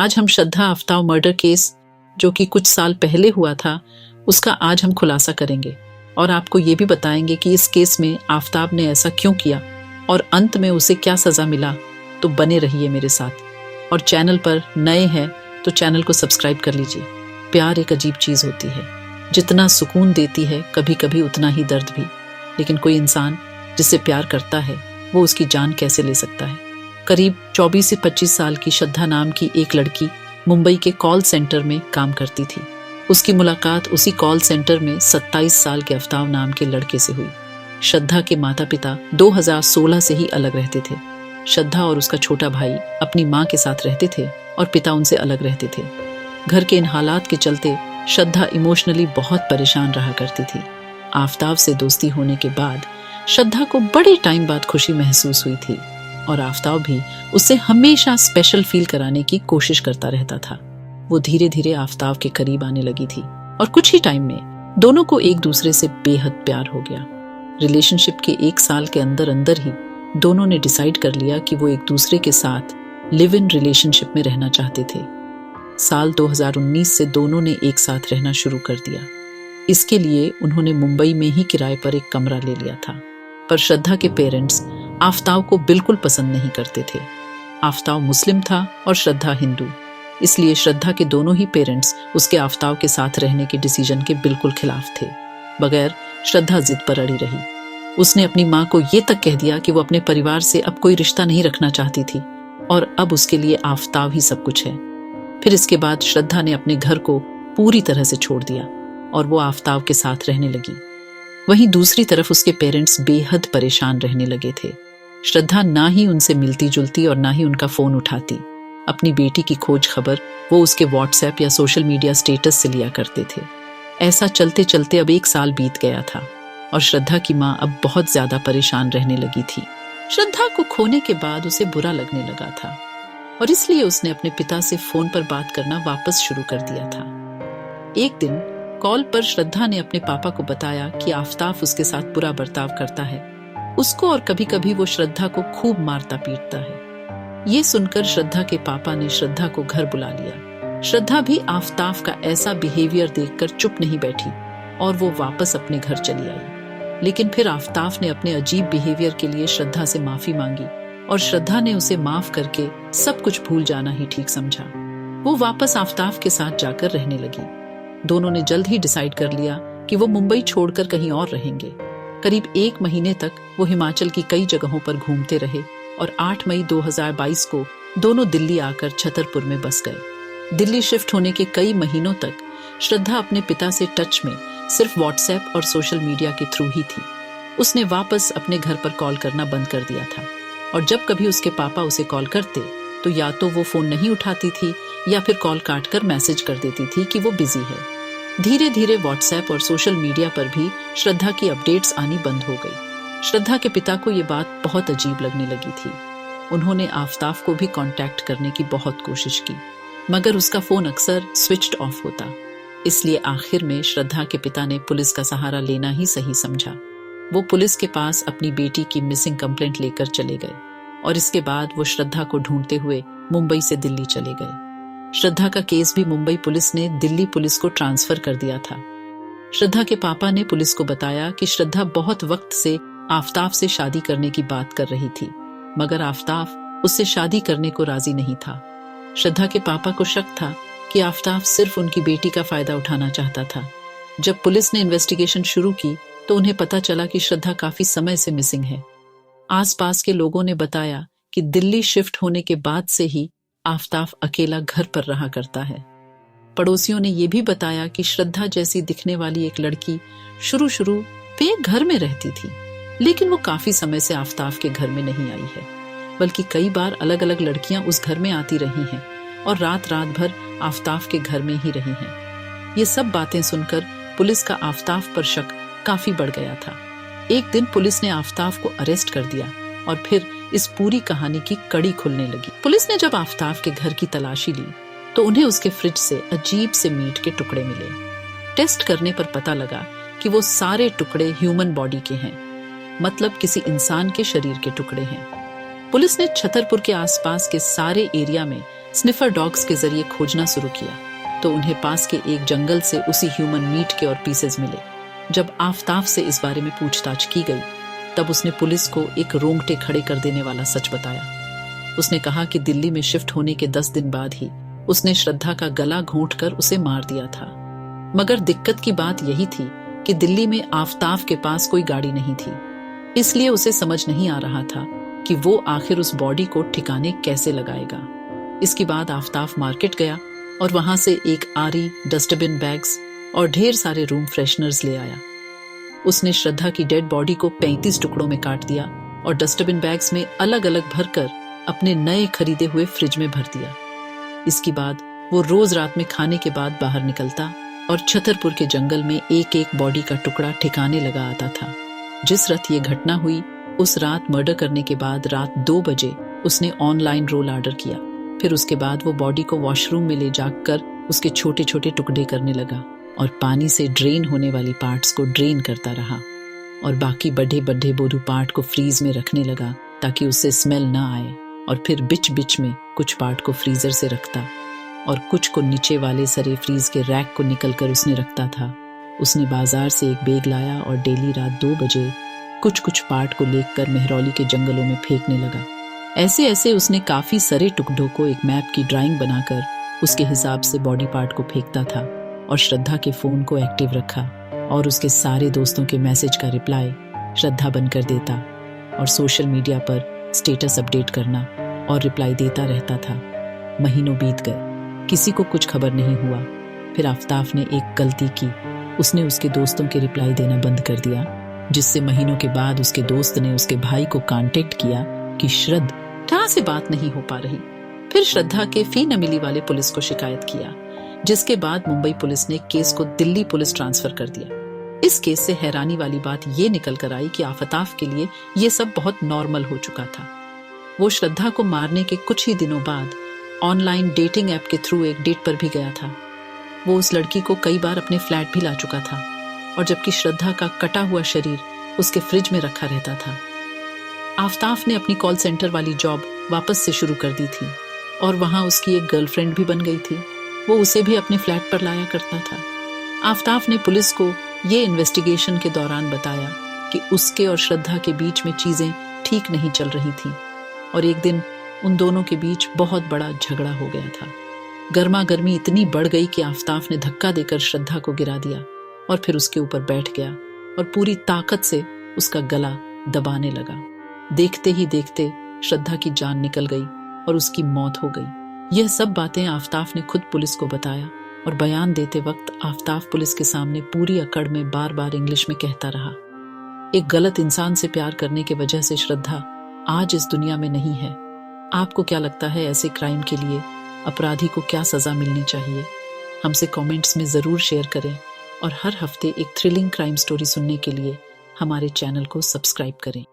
आज हम श्रद्धा Aftab murder case जो कि कुछ साल पहले हुआ था उसका आज हम खुलासा करेंगे और आपको ये भी बताएंगे कि इस केस में आफ्ताब ने ऐसा क्यों किया और अंत में उसे क्या सज़ा मिला। तो बने रहिए मेरे साथ और चैनल पर नए हैं तो चैनल को सब्सक्राइब कर लीजिए। प्यार एक अजीब चीज़ होती है, जितना सुकून देती है कभी कभी उतना ही दर्द भी। लेकिन कोई इंसान जिससे प्यार करता है वो उसकी जान कैसे ले सकता है। करीब 24 से 25 साल की श्रद्धा नाम की एक लड़की मुंबई के कॉल सेंटर में काम करती थी। उसकी मुलाकात उसी कॉल सेंटर में 27 साल के आफ्ताब नाम के लड़के से हुई। श्रद्धा के माता पिता 2016 से ही अलग रहते थे। श्रद्धा और उसका छोटा भाई अपनी माँ के साथ रहते थे और पिता उनसे अलग रहते थे। घर के इन हालात के चलते श्रद्धा इमोशनली बहुत परेशान रहा करती थी। आफ्ताब से दोस्ती होने के बाद श्रद्धा को बड़े टाइम बाद खुशी महसूस हुई थी और आफ्ताब भी उससे हमेशा स्पेशल फील कराने की कोशिश करता रहता था। वो धीरे धीरे आफ्ताब के करीब आने लगी थी और कुछ ही टाइम में दोनों को एक दूसरे से बेहद प्यार हो गया। रिलेशनशिप के 1 साल के अंदर अंदर ही दोनों ने डिसाइड कर लिया कि वो एक दूसरे के साथ लिव इन रिलेशनशिप में रहना चाहते थे। साल 2019 से दोनों ने एक साथ रहना शुरू कर दिया। इसके लिए उन्होंने मुंबई में ही किराए पर एक कमरा ले लिया था। पर श्रद्धा के पेरेंट्स आफ्ताब को बिल्कुल पसंद नहीं करते थे। आफ्ताब मुस्लिम था और श्रद्धा हिंदू, इसलिए श्रद्धा के दोनों ही पेरेंट्स उसके आफ्ताब के साथ रहने के डिसीजन के बिल्कुल खिलाफ थे। बगैर श्रद्धा जिद पर अड़ी रही। उसने अपनी माँ को ये तक कह दिया कि वो अपने परिवार से अब कोई रिश्ता नहीं रखना चाहती थी और अब उसके लिए आफ्ताब ही सब कुछ है। फिर इसके बाद श्रद्धा ने अपने घर को पूरी तरह से छोड़ दिया और वो आफ्ताब के साथ रहने लगी। वहीं दूसरी तरफ उसके पेरेंट्स बेहद परेशान रहने लगे थे। श्रद्धा ना ही उनसे मिलती जुलती और ना ही उनका फोन उठाती। अपनी बेटी की खोज खबर वो उसके व्हाट्सएप या सोशल मीडिया स्टेटस से लिया करते थे। ऐसा चलते चलते अब 1 साल बीत गया था और श्रद्धा की माँ अब बहुत ज्यादा परेशान रहने लगी थी। श्रद्धा को खोने के बाद उसे बुरा लगने लगा था और इसलिए उसने अपने पिता से फोन पर बात करना वापस शुरू कर दिया था। एक दिन कॉल पर श्रद्धा ने अपने पापा को बताया कि आफ्ताब उसके साथ बुरा बर्ताव करता है, उसको और कभी कभी वो श्रद्धा को खूब मारता पीटता है। ये सुनकर श्रद्धा के पापा ने श्रद्धा को घर बुला लिया। श्रद्धा भी आफ्ताब का ऐसा बिहेवियर देखकर चुप नहीं बैठी और वो वापस अपने घर चली आई। लेकिन फिर आफ्ताब ने अपने अजीब बिहेवियर के लिए श्रद्धा से माफी मांगी और श्रद्धा ने उसे माफ करके सब कुछ भूल जाना ही ठीक समझा। वो वापस आफ्ताब के साथ जाकर रहने लगी। दोनों ने जल्द ही डिसाइड कर लिया कि वो मुंबई छोड़कर कहीं और रहेंगे। करीब 1 महीने तक वो हिमाचल की कई जगहों पर घूमते रहे और 8 मई 2022 को दोनों दिल्ली आकर छतरपुर में बस गए। दिल्ली शिफ्ट होने के कई महीनों तक श्रद्धा अपने पिता से टच में सिर्फ व्हाट्सएप और सोशल मीडिया के थ्रू ही थी। उसने वापस अपने घर पर कॉल करना बंद कर दिया था और जब कभी उसके पापा उसे कॉल करते तो या तो वो फोन नहीं उठाती थी या फिर कॉल काटकर मैसेज कर देती थी कि वो बिजी है। धीरे धीरे व्हाट्सएप और सोशल मीडिया पर भी श्रद्धा की अपडेट्स आनी बंद हो गई। श्रद्धा के पिता को ये बात बहुत अजीब लगने लगी थी। उन्होंने आफ्ताब को भी कांटेक्ट करने की बहुत कोशिश की मगर उसका फोन अक्सर स्विच्ड ऑफ होता। इसलिए आखिर में श्रद्धा के पिता ने पुलिस का सहारा लेना ही सही समझा। वो पुलिस के पास अपनी बेटी की मिसिंग कंप्लेंट लेकर चले गए और इसके बाद वो श्रद्धा को ढूंढते हुए मुंबई से दिल्ली चले गए। श्रद्धा का केस भी मुंबई पुलिस ने दिल्ली पुलिस को ट्रांसफर कर दिया था। श्रद्धा के पापा ने पुलिस को बताया कि श्रद्धा बहुत वक्त से आफ्ताब से शादी करने की बात कर रही थी मगर आफ्ताब उससे शादी करने को राजी नहीं था। श्रद्धा के पापा को शक था कि आफ्ताब सिर्फ उनकी बेटी का फायदा उठाना चाहता था। जब पुलिस ने इन्वेस्टिगेशन शुरू की तो उन्हें पता चला कि श्रद्धा काफी समय से मिसिंग है। आसपास के लोगों ने बताया कि दिल्ली शिफ्ट होने के बाद से ही आफ्ताब अकेला घर पर रहा करता है। पड़ोसियों ने यह भी बताया कि श्रद्धा जैसी दिखने वाली एक लड़की शुरू पे घर में रहती थी लेकिन वो काफी समय से आफ्ताब के घर में नहीं आई है, बल्कि कई बार अलग अलग लड़कियां उस घर में आती रही हैं और रात भर आफ्ताब के घर में ही रही हैं। ये सब बातें सुनकर पुलिस का आफ्ताब पर शक काफी बढ़ गया था। एक दिन पुलिस ने आफ्ताब को अरेस्ट कर दिया और फिर इस पूरी कहानी की कड़ी खुलने लगी। पुलिस ने जब आफ्ताब के घर की तलाशी ली तो उन्हें उसके फ्रिज से अजीब से मीट के टुकड़े मिले। टेस्ट करने पर पता लगा कि वो सारे टुकड़े ह्यूमन बॉडी के हैं, मतलब किसी इंसान के शरीर के टुकड़े हैं। पुलिस ने छतरपुर के आसपास के सारे एरिया में स्निफर डॉग्स के जरिए खोजना शुरू किया तो उन्हें पास के एक जंगल से उसी ह्यूमन मीट के और पीसेज मिले। जब आफताब से इस बारे में पूछताछ की गई तब उसने पुलिस को एक रोंगटे खड़े कर देने वाला सच बताया। उसने कहा कि दिल्ली में शिफ्ट होने के 10 दिन बाद ही उसने श्रद्धा का गला घोंटकर उसे मार दिया था। मगर दिक्कत की बात यही थी कि दिल्ली में आफताब के पास कोई गाड़ी नहीं थी, इसलिए उसे समझ नहीं आ रहा था कि वो आखिर उस बॉडी को ठिकाने कैसे लगाएगा। इसके बाद आफताब मार्केट गया और वहां से एक आरी, डस्टबिन बैग्स और ढेर सारे रूम फ्रेशनर्स ले आया। उसने श्रद्धा की डेड बॉडी को 35 टुकड़ों में काट दिया और डस्टबिन बैग्स में अलग अलग भरकर अपने नए खरीदे हुए फ्रिज में भर दिया। इसके बाद वो रोज रात में खाने के बाद बाहर निकलता और छतरपुर के जंगल में एक एक बॉडी का टुकड़ा ठिकाने लगा आता था। जिस रात ये घटना हुई उस रात मर्डर करने के बाद रात 2 बजे उसने ऑनलाइन रोल ऑर्डर किया। फिर उसके बाद वो बॉडी को वॉशरूम में ले जाकर उसके छोटे छोटे टुकड़े करने लगा और पानी से ड्रेन होने वाली पार्ट्स को ड्रेन करता रहा और बाकी बड़े बड़े बोरू पार्ट को फ्रीज में रखने लगा ताकि उससे स्मेल ना आए। और फिर बिच बिच में कुछ पार्ट को फ्रीजर से रखता और कुछ को नीचे वाले सरे फ्रीज के रैक को निकल कर उसने रखता था। उसने बाजार से एक बैग लाया और डेली रात 2 बजे कुछ कुछ पार्ट को लेकर मेहरौली के जंगलों में फेंकने लगा। ऐसे ऐसे उसने काफी सारे टुकड़ों को एक मैप की ड्राइंग बनाकर उसके हिसाब से बॉडी पार्ट को फेंकता था और श्रद्धा के फोन को एक्टिव रखा और उसके सारे दोस्तों के मैसेज का रिप्लाई श्रद्धा बनकर देता और सोशल मीडिया पर स्टेटस अपडेट करना और रिप्लाई देता रहता था। महीनों बीत गए, किसी को कुछ खबर नहीं हुआ। फिर आफताब ने एक गलती की, उसने उसके दोस्तों के रिप्लाई देना बंद कर दिया, जिससे महीनों के बाद उसके दोस्त ने उसके भाई को कांटेक्ट किया कि श्रद्धा से बात नहीं हो पा रही। फिर श्रद्धा के फी न मिली वाले पुलिस को शिकायत किया, जिसके बाद मुंबई पुलिस ने केस को दिल्ली पुलिस ट्रांसफर कर दिया। इस केस से हैरानी वाली बात ये निकल कर आई कि आफताब के लिए ये सब बहुत नॉर्मल हो चुका था। वो श्रद्धा को मारने के कुछ ही दिनों बाद ऑनलाइन डेटिंग ऐप के थ्रू एक डेट पर भी गया था। वो उस लड़की को कई बार अपने फ्लैट भी ला चुका था और जबकि श्रद्धा का कटा हुआ शरीर उसके फ्रिज में रखा रहता था। आफताब ने अपनी कॉल सेंटर वाली जॉब वापस से शुरू कर दी थी और वहां उसकी एक गर्लफ्रेंड भी बन गई थी। वो उसे भी अपने फ्लैट पर लाया करता था। आफताब ने पुलिस को ये इन्वेस्टिगेशन के दौरान बताया कि उसके और श्रद्धा के बीच में चीजें ठीक नहीं चल रही थी और एक दिन उन दोनों के बीच बहुत बड़ा झगड़ा हो गया था। गर्मा गर्मी इतनी बढ़ गई कि आफताब ने धक्का देकर श्रद्धा को गिरा दिया और फिर उसके ऊपर बैठ गया और पूरी ताकत से उसका गला दबाने लगा। देखते ही देखते श्रद्धा की जान निकल गई और उसकी मौत हो गई। यह सब बातें आफताब ने खुद पुलिस को बताया और बयान देते वक्त आफताब पुलिस के सामने पूरी अकड़ में बार बार इंग्लिश में कहता रहा। एक गलत इंसान से प्यार करने की वजह से श्रद्धा आज इस दुनिया में नहीं है। आपको क्या लगता है ऐसे क्राइम के लिए अपराधी को क्या सजा मिलनी चाहिए? हमसे कमेंट्स में जरूर शेयर करें और हर हफ्ते एक थ्रिलिंग क्राइम स्टोरी सुनने के लिए हमारे चैनल को सब्सक्राइब करें।